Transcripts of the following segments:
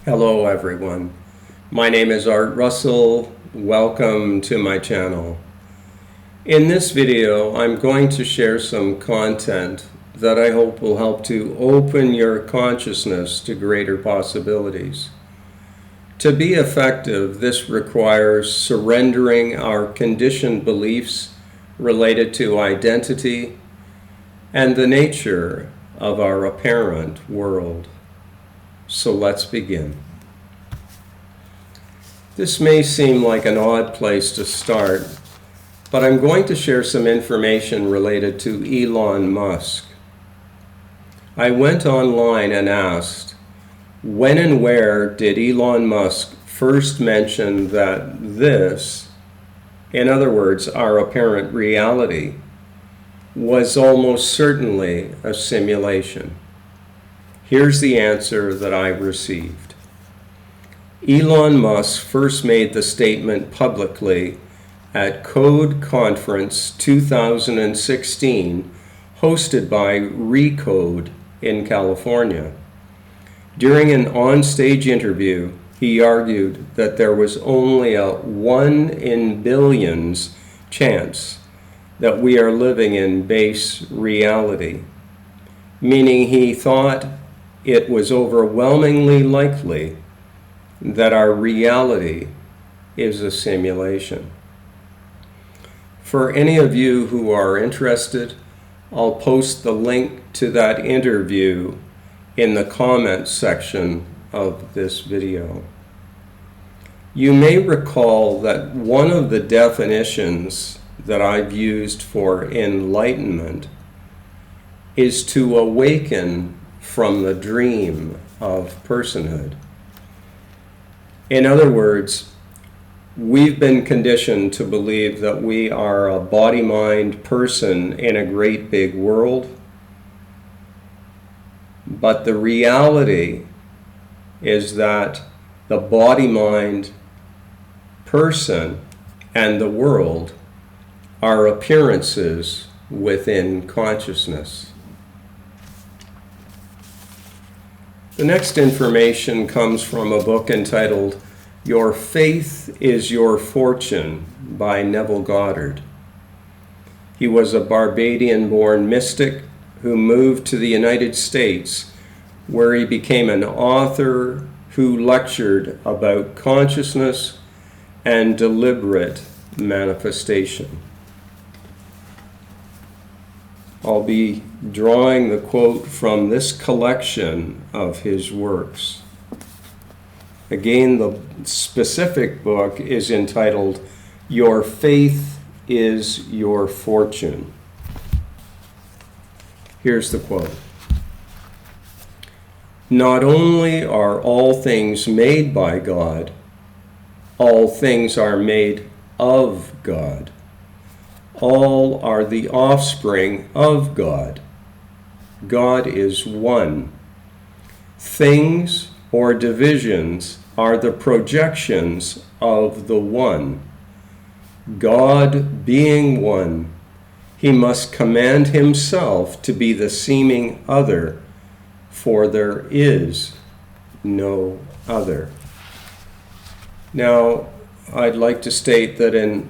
Hello everyone, my name is Art Russell. Welcome to my channel. In this video I'm going to share some content that I hope will help to open your consciousness to greater possibilities. To be effective, this requires surrendering our conditioned beliefs related to identity and the nature of our apparent world. So let's begin. This may seem like an odd place to start, but I'm going to share some information related to Elon Musk. I went online and asked, when and where did Elon Musk first mention that this, in other words, our apparent reality, was almost certainly a simulation? Here's the answer that I received. Elon Musk first made the statement publicly at Code Conference 2016, hosted by Recode in California. During an on-stage interview, he argued that there was only a 1 in billions chance that we are living in base reality, meaning he thought it was overwhelmingly likely that our reality is a simulation. For any of you who are interested, I'll post the link to that interview in the comments section of this video. You may recall that one of the definitions that I've used for enlightenment is to awaken from the dream of personhood. In other words, we've been conditioned to believe that we are a body-mind person in a great big world, but the reality is that the body-mind person and the world are appearances within consciousness. The next information comes from a book entitled Your Faith is Your Fortune by Neville Goddard. He was a Barbadian-born mystic who moved to the United States, where he became an author who lectured about consciousness and deliberate manifestation. I'll be drawing the quote from this collection of his works. Again, the specific book is entitled Your Faith is Your Fortune. Here's the quote. Not only are all things made by God, all things are made of God. All are the offspring of God. God is one. Things or divisions are the projections of the one. God being one, he must command himself to be the seeming other, for there is no other. Now, I'd like to state that in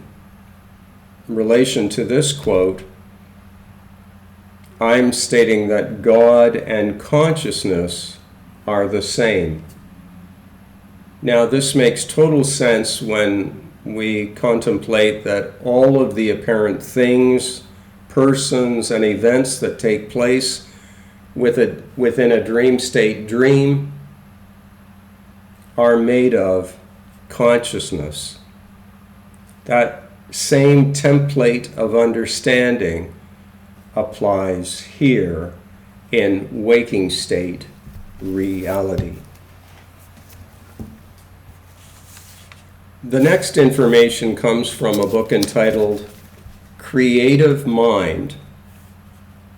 relation to this quote, I'm stating that God and consciousness are the same. Now, this makes total sense when we contemplate that all of the apparent things, persons, and events that take place within a dream state dream are made of consciousness. That same template of understanding applies here in waking state reality. The next information comes from a book entitled Creative Mind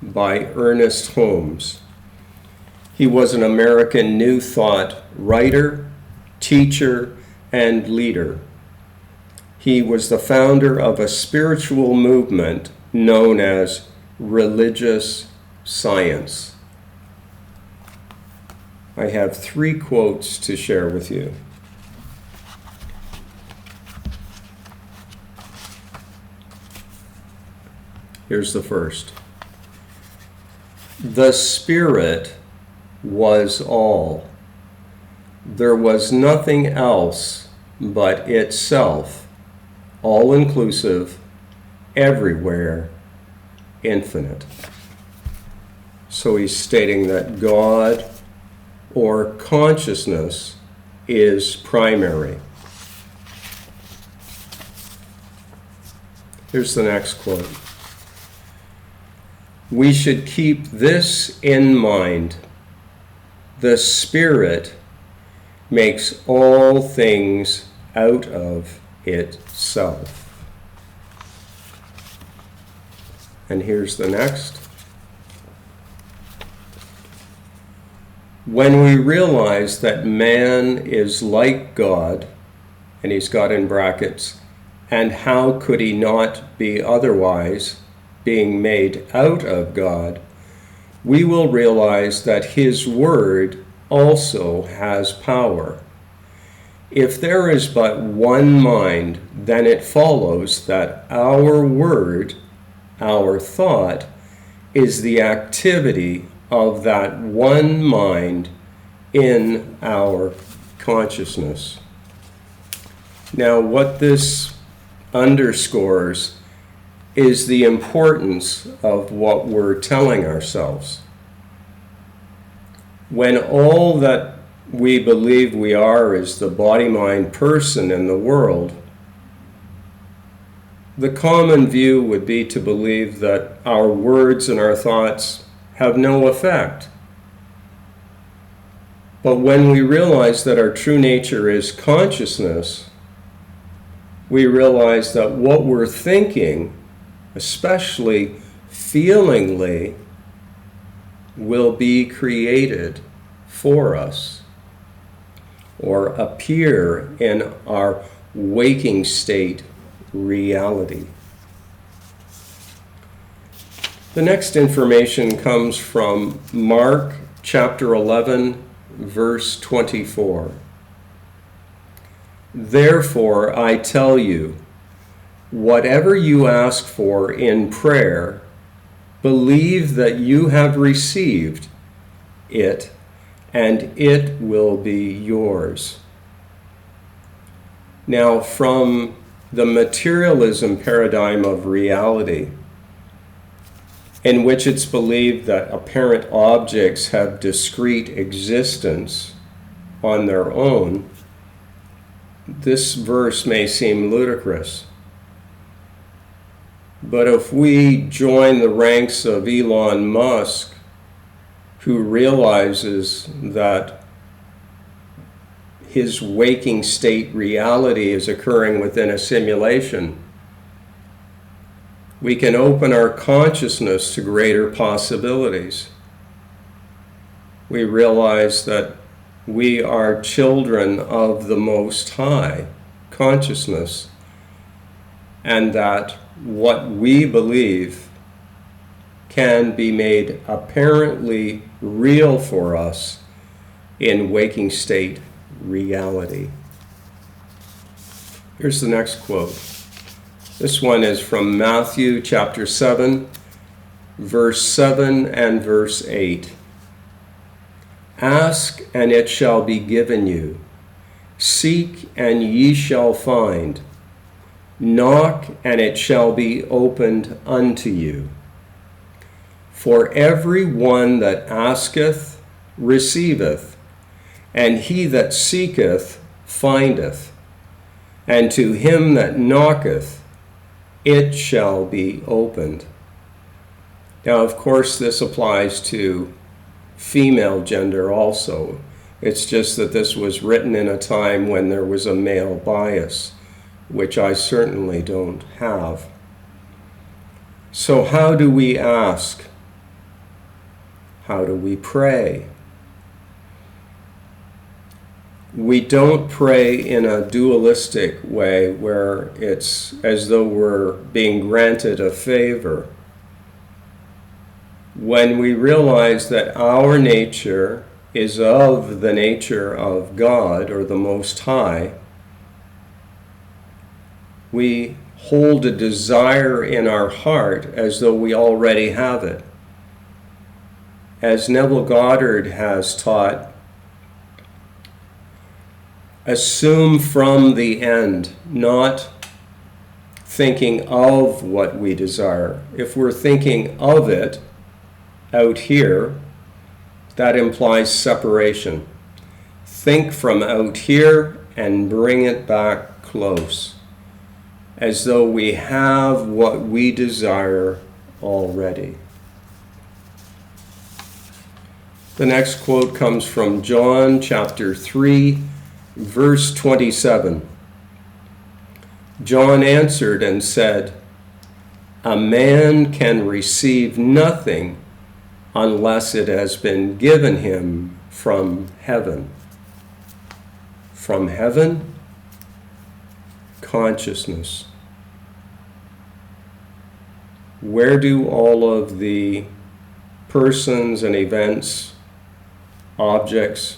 by Ernest Holmes. He was an American New Thought writer, teacher, and leader. He was the founder of a spiritual movement known as religious science. I have 3 quotes to share with you. Here's the first. The Spirit was all. There was nothing else but itself, all-inclusive, everywhere, infinite. So he's stating that God or consciousness is primary. Here's the next quote. We should keep this in mind. The Spirit makes all things out of itself. And here's the next. When we realize that man is like God, and he's got in brackets, and how could he not be otherwise, being made out of God, we will realize that his word also has power. If there is but one mind, then it follows that our word, our thought, is the activity of that one mind in our consciousness. Now, what this underscores is the importance of what we're telling ourselves. When all that we believe we are is the body-mind person in the world, the common view would be to believe that our words and our thoughts have no effect. But when we realize that our true nature is consciousness, we realize that what we're thinking, especially feelingly, will be created for us or appear in our waking state reality. The next information comes from Mark chapter 11, verse 24. Therefore, I tell you, whatever you ask for in prayer, believe that you have received it, and it will be yours. Now, from the materialism paradigm of reality, in which it's believed that apparent objects have discrete existence on their own, this verse may seem ludicrous. But if we join the ranks of Elon Musk, who realizes that his waking state reality is occurring within a simulation, we can open our consciousness to greater possibilities. We realize that we are children of the Most High consciousness, and that what we believe can be made apparently real for us in waking state reality. Here's the next quote. This one is from Matthew chapter 7, verse 7 and verse 8. Ask, and it shall be given you. Seek, and ye shall find. Knock, and it shall be opened unto you. For every one that asketh receiveth, and he that seeketh findeth, and to him that knocketh it shall be opened. Now, of course, this applies to female gender also. It's just that this was written in a time when there was a male bias, which I certainly don't have. So how do we ask? How do we pray? We don't pray in a dualistic way where it's as though we're being granted a favor. When we realize that our nature is of the nature of God or the Most High, we hold a desire in our heart as though we already have it. As Neville Goddard has taught, assume from the end, not thinking of what we desire. If we're thinking of it out here, that implies separation. Think from out here and bring it back close, as though we have what we desire already. The next quote comes from John chapter 3, verse 27. John answered and said, "A man can receive nothing unless it has been given him from heaven." From heaven? Consciousness. Where do all of the persons and events, objects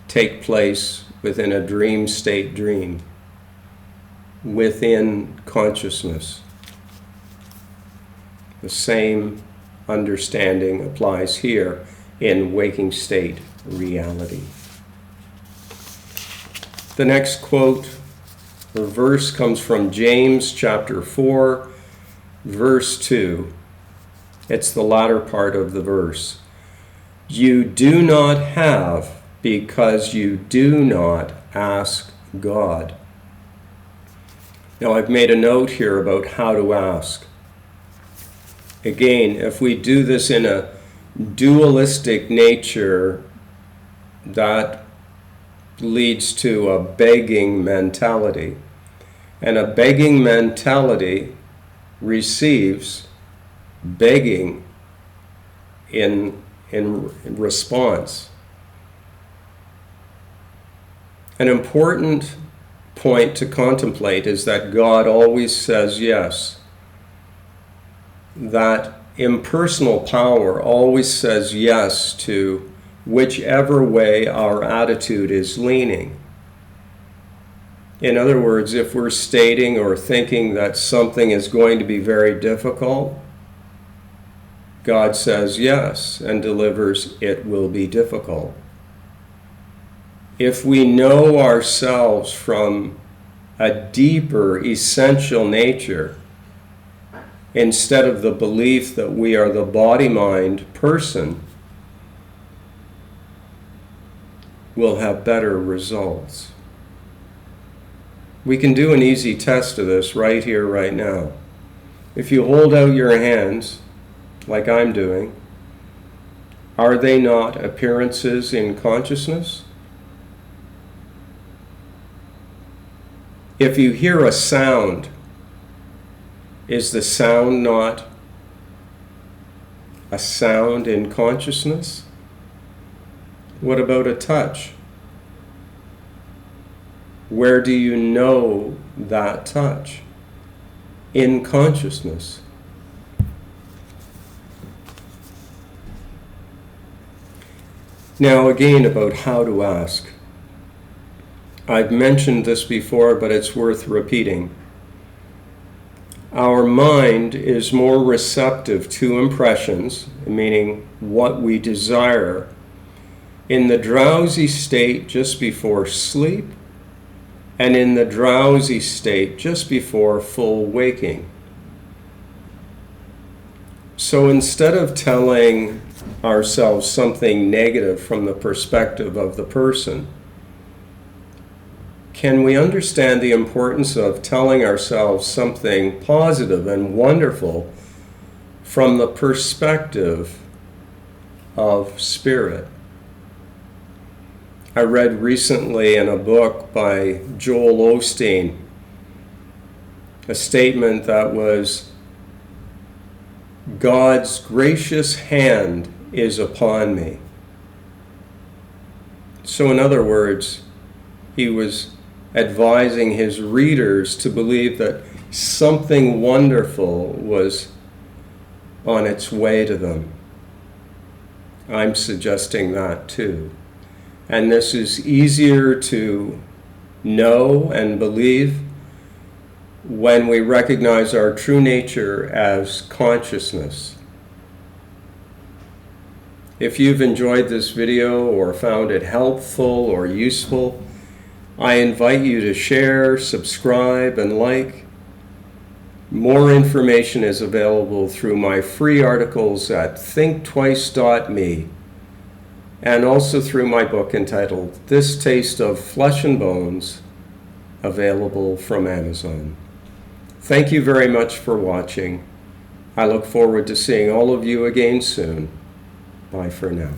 take place within a dream state dream? Within consciousness. The same understanding applies here in waking state reality. The next quote or verse comes from James chapter 4, verse 2. It's the latter part of the verse. You do not have because you do not ask God. Now, I've made a note here about how to ask. Again, if we do this in a dualistic nature, that leads to a begging mentality. And a begging mentality receives begging in response. An important point to contemplate is that God always says yes. That impersonal power always says yes to whichever way our attitude is leaning. In other words, if we're stating or thinking that something is going to be very difficult, God says yes and delivers, it will be difficult. If we know ourselves from a deeper, essential nature, instead of the belief that we are the body-mind person, we'll have better results. We can do an easy test of this right here, right now. If you hold out your hands, like I'm doing, are they not appearances in consciousness? If you hear a sound, is the sound not a sound in consciousness? What about a touch? Where do you know that touch? In consciousness. Now again, about how to ask. I've mentioned this before, but it's worth repeating. Our mind is more receptive to impressions, meaning what we desire, in the drowsy state just before sleep, and in the drowsy state just before full waking. So instead of telling ourselves something negative from the perspective of the person, can we understand the importance of telling ourselves something positive and wonderful from the perspective of spirit? I read recently in a book by Joel Osteen a statement that was, God's gracious hand is upon me. So in other words, he was advising his readers to believe that something wonderful was on its way to them. I'm suggesting that too. And this is easier to know and believe when we recognize our true nature as consciousness. If you've enjoyed this video or found it helpful or useful, I invite you to share, subscribe, and like. More information is available through my free articles at thinktwice.me and also through my book entitled This Taste of Flesh and Bones, available from Amazon. Thank you very much for watching. I look forward to seeing all of you again soon. Bye for now.